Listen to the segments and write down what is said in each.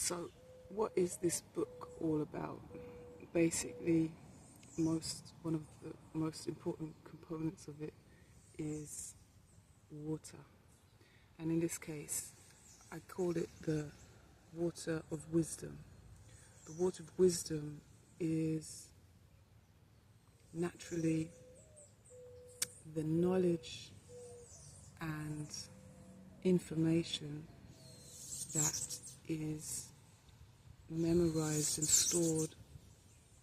So, what is this book all about? Basically, one of the most important components of it is water. And in this case, I call it the water of wisdom. The water of wisdom is naturally the knowledge and information that is memorized and stored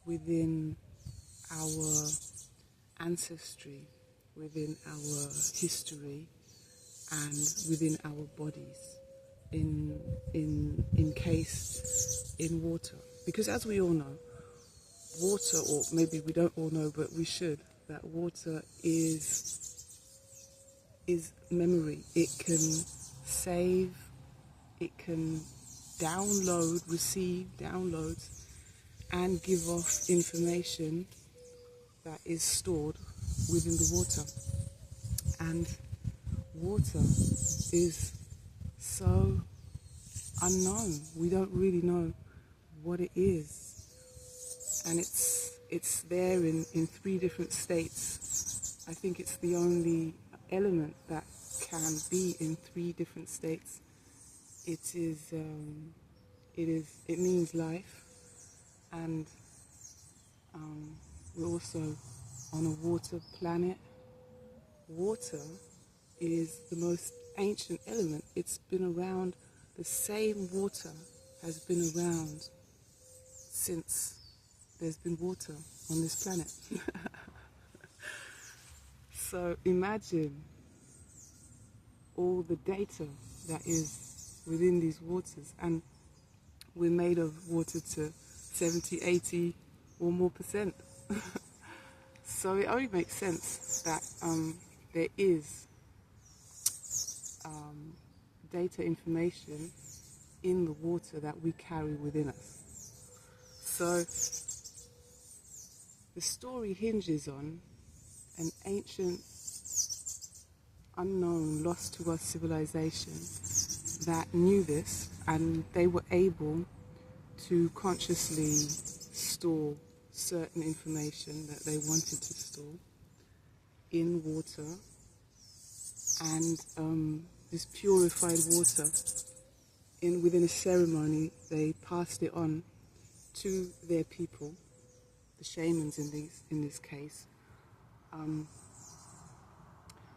within our ancestry, within our history, and within our bodies, encased in water. Because as we all know, water, or maybe we don't all know, but we should, that water is memory. It can save, it can receive downloads, and give off information that is stored within the water. And water is so unknown. We don't really know what it is. And it's there in three different states. I think it's the only element that can be in three different states. It means life, and we're also on a water planet. Water is the most ancient element. It's been around. The same water has been around since there's been water on this planet. So imagine all the data that is within these waters, and we're made of water to 70, 80 or more percent. So it only makes sense that there is data information in the water that we carry within us. So the story hinges on an ancient, unknown, lost to us civilization that knew this, and they were able to consciously store certain information that they wanted to store in water, and this purified water, within a ceremony, they passed it on to their people, the shamans in this case.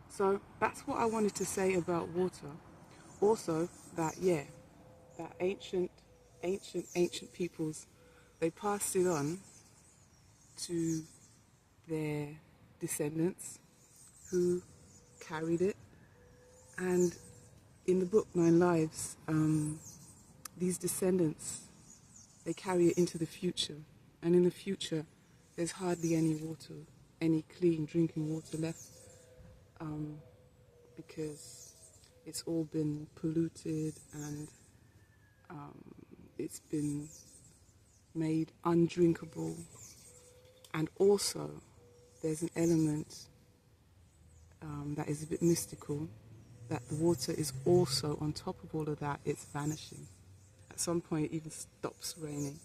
So that's what I wanted to say about water. Also, that ancient peoples, they passed it on to their descendants who carried it. And in the book 9 Lives, these descendants, they carry it into the future. And in the future, there's hardly any water, any clean drinking water left, because it's all been polluted, and it's been made undrinkable. And also, there's an element that is a bit mystical, that the water is also, on top of all of that, it's vanishing. At some point, it even stops raining.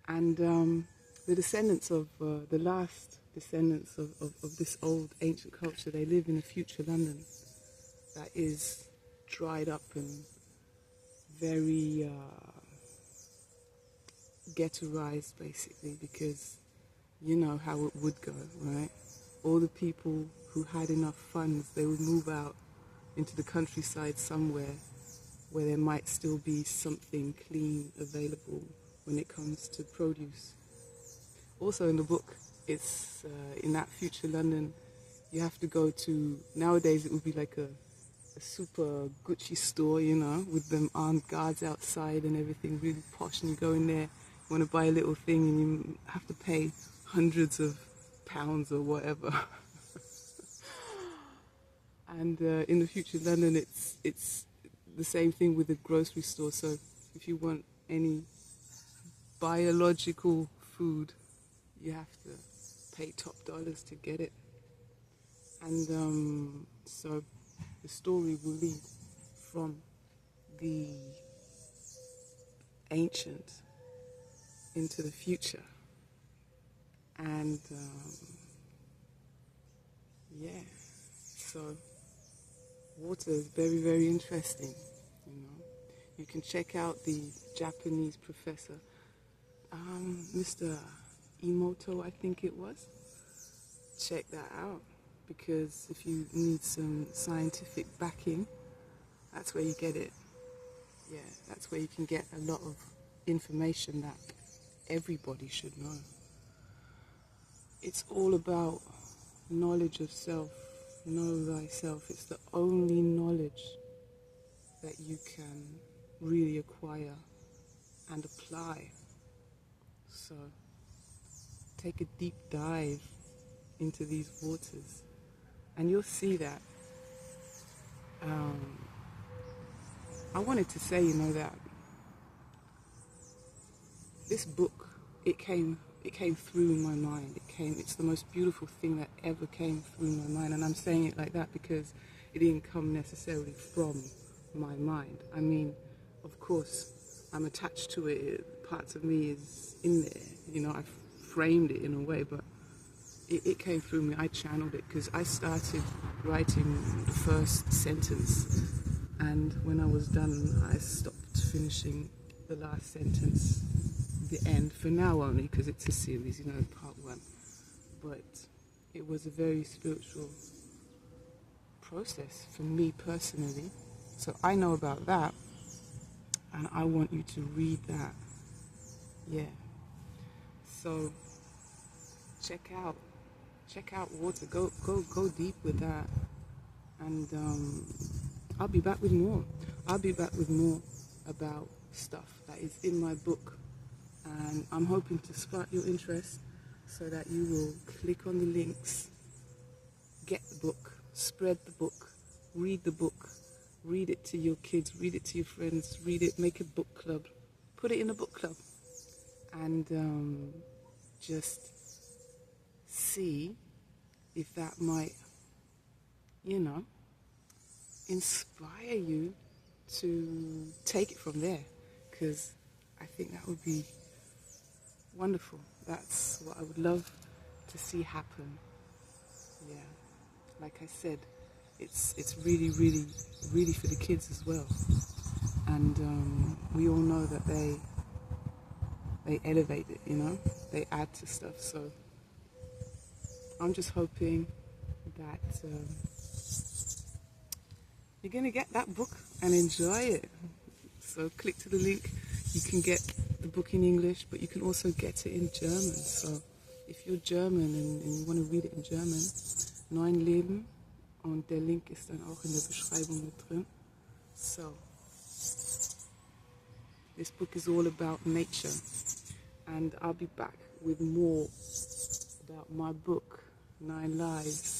And the descendants of, the last descendants of this old ancient culture, they live in a future London that is dried up and very ghettoized, basically, because you know how it would go, right? All the people who had enough funds, they would move out into the countryside somewhere where there might still be something clean available when it comes to produce. Also in the book, it's in that future London, you have to go to, nowadays it would be like a super Gucci store, you know, with them armed guards outside and everything really posh, and you go in there, you want to buy a little thing and you have to pay hundreds of pounds or whatever. And in the future London, it's the same thing with the grocery store. So if you want any biological food, you have to pay top dollars to get it. And so the story will lead from the ancient into the future. And yeah, so water is very, very interesting, you know. You can check out the Japanese professor, Mr. Emoto, I think it was. Check that out, because if you need some scientific backing, that's where you get it. Yeah, that's where you can get a lot of information that everybody should know. It's all about knowledge of self. Know thyself. It's the only knowledge that you can really acquire and apply. So take a deep dive into these waters and you'll see that. I wanted to say, you know, that this book, it came through my mind. It's the most beautiful thing that ever came through my mind. And I'm saying it like that because it didn't come necessarily from my mind. I mean, of course, I'm attached to it. Parts of me is in there. You know, I framed it in a way, but it came through me. I channeled it because I started writing the first sentence. And when I was done, I stopped finishing the last sentence, the end, for now only, because it's a series, you know, part one. But it was a very spiritual process for me personally. So I know about that, and I want you to read that. Yeah. So check out water. Go deep with that, and I'll be back with more. I'll be back with more about stuff that is in my book, and I'm hoping to spark your interest so that you will click on the links, get the book, spread the book, read the book, read it to your kids, read it to your friends, read it, make a book club, put it in a book club, and just see if that might, you know, inspire you to take it from there, because I think that would be wonderful. That's what I would love to see happen. Yeah, like I said, it's really, really, really for the kids as well, and we all know that they elevate it, you know, they add to stuff. So I'm just hoping that you're going to get that book and enjoy it. So click to the link. You can get the book in English, but you can also get it in German. So if you're German and you want to read it in German, 9 Leben, und der Link ist dann auch in der Beschreibung mit drin. So this book is all about nature, and I'll be back with more about my book, 9 Lives.